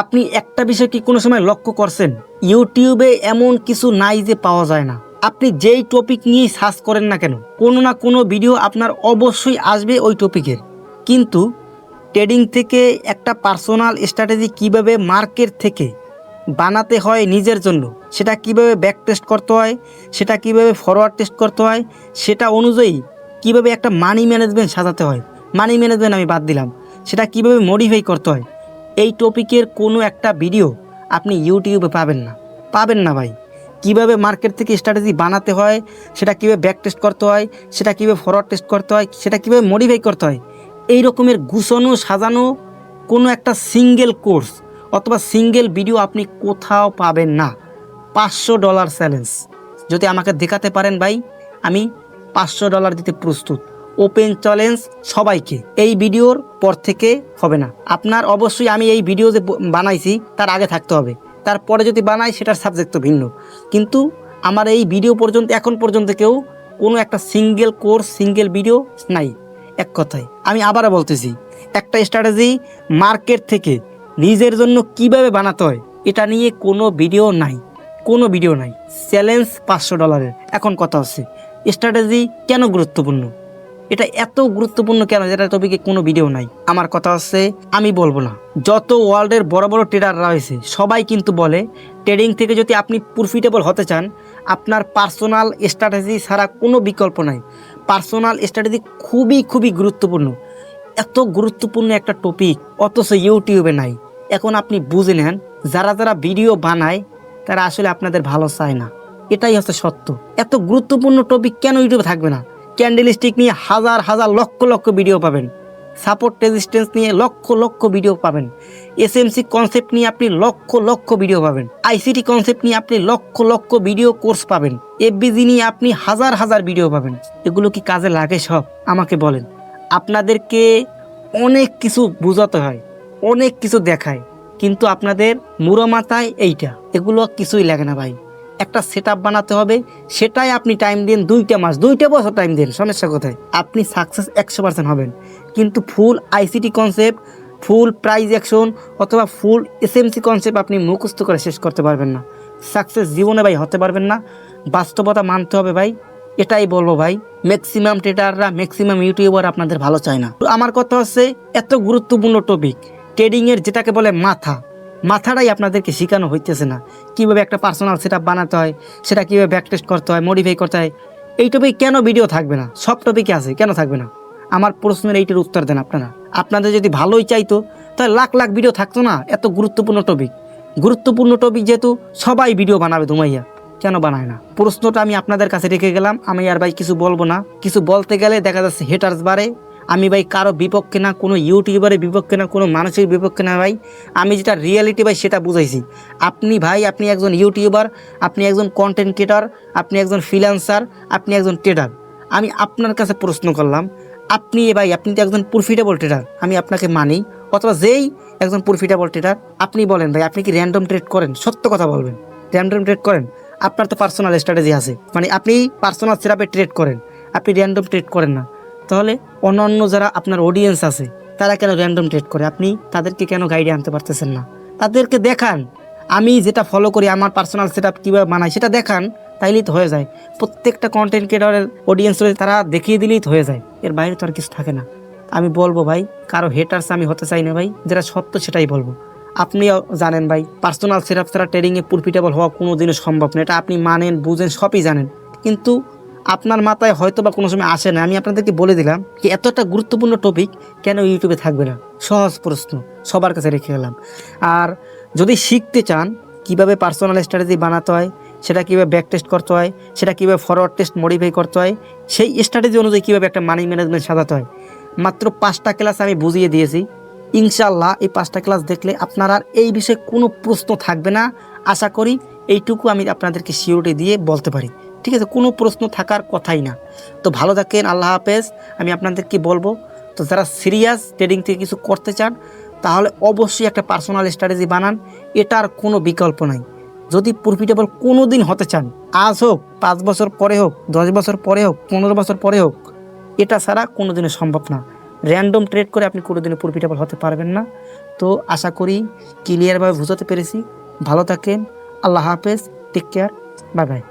আপনি একটা বিষয় কি কোনো সময় লক্ষ্য করছেন? ইউটিউবে এমন কিছু নাই যে পাওয়া যায় না। আপনি যেই টপিক নিয়ে সার্চ করেন না কেন, কোনো না কোনো ভিডিও আপনার অবশ্যই আসবে ওই টপিকের। কিন্তু ট্রেডিং থেকে একটা পার্সোনাল স্ট্র্যাটেজি কিভাবে মার্কেট থেকে বানাতে হয় নিজের জন্য, সেটা কিভাবে ব্যাক টেস্ট করতে হয়, সেটা কিভাবে ফরওয়ার্ড টেস্ট করতে হয়, সেটা অনুযায়ী কিভাবে একটা মানি ম্যানেজমেন্ট সাজাতে হয়, মানি ম্যানেজমেন্ট আমি বাদ দিলাম, সেটা কিভাবে মডিফাই করতে হয়, এই টপিকের কোনো একটা ভিডিও আপনি ইউটিউবে পাবেন না ভাই। কিভাবে মার্কেট থেকে স্ট্র্যাটেজি বানাতে হয়, সেটা কীভাবে ব্যাক টেস্ট করতে হয়, সেটা কীভাবে ফরওয়ার্ড টেস্ট করতে হয়, সেটা কীভাবে মডিফাই করতে হয়, এই রকমের গুছানো সাজানো কোনো একটা সিঙ্গেল কোর্স অথবা সিঙ্গেল ভিডিও আপনি কোথাও পাবেন না। $500 চ্যালেঞ্জ যদি আমাকে দেখাতে পারেন ভাই, আমি $500 দিতে প্রস্তুত। ওপেন চ্যালেঞ্জ সবাইকে। এই ভিডিওর পর থেকে হবে না আপনার, অবশ্যই আমি এই ভিডিও যে বানাইছি তার আগে থাকতে হবে, তারপরে যদি বানাই সেটার সাবজেক্ট তো ভিন্ন। কিন্তু আমার এই ভিডিও পর্যন্ত এখন পর্যন্ত কেউ কোনো একটা সিঙ্গেল কোর্স সিঙ্গেল ভিডিও নাই। এক কথায় আমি আবারও বলতেছি, একটা স্ট্র্যাটেজি মার্কেট থেকে নিজের জন্য কিভাবে বানাতে হয় এটা নিয়ে কোনো ভিডিও নাই। চ্যালেঞ্জ $500। এখন কথা হচ্ছে স্ট্র্যাটেজি কেন গুরুত্বপূর্ণ, এটা এত গুরুত্বপূর্ণ কেন যেটা টপিকে কোনো ভিডিও নাই। আমার কথা হচ্ছে, আমি বলবো না, যত ওয়ার্ল্ডের বড় বড় ট্রেডাররা রয়েছে সবাই কিন্তু বলে ট্রেডিং থেকে যদি আপনি প্রফিটেবল হতে চান, আপনার পার্সোনাল স্ট্র্যাটেজি ছাড়া কোনো বিকল্প নাই। পার্সোনাল স্ট্র্যাটেজি খুবই গুরুত্বপূর্ণ। এত গুরুত্বপূর্ণ একটা টপিক অথচ ইউটিউবে নাই। এখন আপনি বুঝে নেন, যারা ভিডিও বানায় তারা আসলে আপনাদের ভালো চায় না, এটাই হচ্ছে সত্য। এত গুরুত্বপূর্ণ টপিক কেন ইউটিউবে থাকবে না? ক্যান্ডেলস্টিক নিয়ে হাজার লক্ষ ভিডিও পাবেন, সাপোর্ট রেজিস্ট্যান্স নিয়ে লক্ষ ভিডিও পাবেন, এসএমসি কনসেপ্ট নিয়ে আপনি লক্ষ ভিডিও পাবেন, আইসিটি কনসেপ্ট নিয়ে আপনি লক্ষ ভিডিও কোর্স পাবেন, এফবিজি নিয়ে আপনি হাজার ভিডিও পাবেন। এগুলো কি কাজে লাগে সব? আমাকে বলেন। আপনাদেরকে অনেক কিছু বোঝাতে হয়, অনেক কিছু দেখায়, কিন্তু আপনাদের মুড়ো মাথায় এইটা এগুলো কিছুই লাগে না ভাই। একটা সেট বানাতে হবে, সেটাই আপনি টাইম দিন 2টা মাস 2টা বছর টাইম দিন, সমস্যা কোথায়? আপনি সাকসেস 100% হবেন। কিন্তু ফুল ICT concept, full prize action অথবা ফুল এসএমসি কনসেপ্ট আপনি মুখস্থ করে শেষ করতে পারবেন না। সাকসেস জীবনে ভাই হতে পারবেন না। বাস্তবতা মানতে হবে ভাই, এটাই বলবো ভাই। ম্যাক্সিমাম ট্রেডাররা, ম্যাক্সিমাম ইউটিউবার আপনাদের ভালো চায় না। আমার কথা হচ্ছে, এত গুরুত্বপূর্ণ টপিক ট্রেডিংয়ের, যেটাকে বলে মাথাটাই আপনাদেরকে শেখানো হইতেছে না। কীভাবে একটা পার্সোনাল সেটআপ বানাতে হয়, সেটা কীভাবে ব্যাক টেস্ট করতে হয়, মডিফাই করতে হয়। এই টপিক কেন ভিডিও থাকবে না? সব টপিকে আছে, কেন থাকবে না? আমার প্রশ্নের এইটার উত্তর দেন আপনারা। আপনাদের যদি ভালোই চাইতো তাহলে লাখ ভিডিও থাকতো না। এত গুরুত্বপূর্ণ টপিক যেহেতু সবাই ভিডিও বানাবে ধুমাইয়া, কেন বানায় না? প্রশ্নটা আমি আপনাদের কাছে রেখে গেলাম। আমি আর ভাই কিছু বলবো না। কিছু বলতে গেলে দেখা যাচ্ছে হেটার্স বাড়ে। আমি ভাই কারো বিপক্ষে না, কোনো ইউটিউবারের বিপক্ষে না, কোনো মানুষের বিপক্ষে না ভাই। আমি যেটা রিয়েলিটি ভাই সেটা বুঝাইছি। আপনি একজন ইউটিউবার, আপনি একজন কন্টেন্ট ক্রিয়েটর, আপনি একজন ফ্রিল্যান্সার, আপনি একজন ট্রেডার। আমি আপনার কাছে প্রশ্ন করলাম, আপনি তো একজন প্রফিটেবল ট্রেডার, আমি আপনাকে মানি, অথবা যেই একজন প্রফিটেবল ট্রেডার, আপনি বলেন ভাই, আপনি কি র্যান্ডম ট্রেড করেন? সত্য কথা বলবেন, র্যান্ডম ট্রেড করেন? আপনার তো পার্সোনাল স্ট্র্যাটেজি আছে, মানে আপনি পার্সোনাল সেটআপে ট্রেড করেন, আপনি র্যান্ডম ট্রেড করেন না। তাহলে অন্যান্য যারা আপনার অডিয়েন্স আছে তারা কেন র্যান্ডম ট্রেড করে? আপনি তাদেরকে কেন গাইডে আনতে পারতেছেন না? তাদেরকে দেখান, আমি যেটা ফলো করি, আমার পার্সোনাল সেটআপ কীভাবে বানাই সেটা দেখান, তাইলেই তো হয়ে যায়। প্রত্যেকটা কন্টেন্ট ক্রিয়েটরের অডিয়েন্স রয়েছে, তারা দেখিয়ে দিলেই তো হয়ে যায়। এর বাইরে তো আর কিছু থাকে না। আমি বলবো ভাই, কারো হেটার্স আমি হতে চাই না ভাই, যেটা সত্য সেটাই বলবো। আপনিও জানেন ভাই, পার্সোনাল সেটআপ ছাড়া ট্রেডিংয়ে প্রফিটেবল হওয়া কোনো দিনও সম্ভব না। এটা আপনি মানেন, বুঝেন, সবই জানেন, কিন্তু আপনার মাথায় হয়তো বা কোনো সময় আসে না। আমি আপনাদেরকে বলে দিলাম যে এত একটা গুরুত্বপূর্ণ টপিক কেন ইউটিউবে থাকবে না? সহজ প্রশ্ন সবার কাছে রেখে গেলাম। আর যদি শিখতে চান কিভাবে পার্সোনাল স্ট্র্যাটেজি বানাতে হয়, সেটা কীভাবে ব্যাক টেস্ট করতে হয়, সেটা কীভাবে ফরওয়ার্ড টেস্ট মডিফাই করতে হয়, সেই স্ট্র্যাটেজি অনুযায়ী কীভাবে একটা মানি ম্যানেজমেন্ট সাজাতে হয়, মাত্র 5টা ক্লাস আমি বুঝিয়ে দিয়েছি। ইনশাল্লাহ এই 5টা ক্লাস দেখলে আপনার আর এই বিষয়ে কোনো প্রশ্ন থাকবে না। আশা করি এইটুকু আমি আপনাদেরকে সিওরিটি দিয়ে বলতে পারি। ঠিক আছে, কোনো প্রশ্ন থাকার কথাই না। তো ভালো থাকেন, আল্লাহ হাফেজ। আমি আপনাদেরকে বলবো, তো যারা সিরিয়াস ট্রেডিং থেকে কিছু করতে চান তাহলে অবশ্যই একটা পার্সোনাল স্ট্র্যাটেজি বানান, এটার কোনো বিকল্প নাই। যদি প্রফিটেবল কোনো দিন হতে চান, আজ হোক, 5 বছর পরে হোক, 10 বছর পরে হোক, 15 বছর পরে হোক, এটা ছাড়া কোনো দিনও সম্ভব না। র্যান্ডম ট্রেড করে আপনি কোনো দিনও প্রফিটেবল হতে পারবেন না। তো আশা করি ক্লিয়ারভাবে বুঝাতে পেরেছি। ভালো থাকেন, আল্লাহ হাফেজ, টেক কেয়ার, বাই বাই।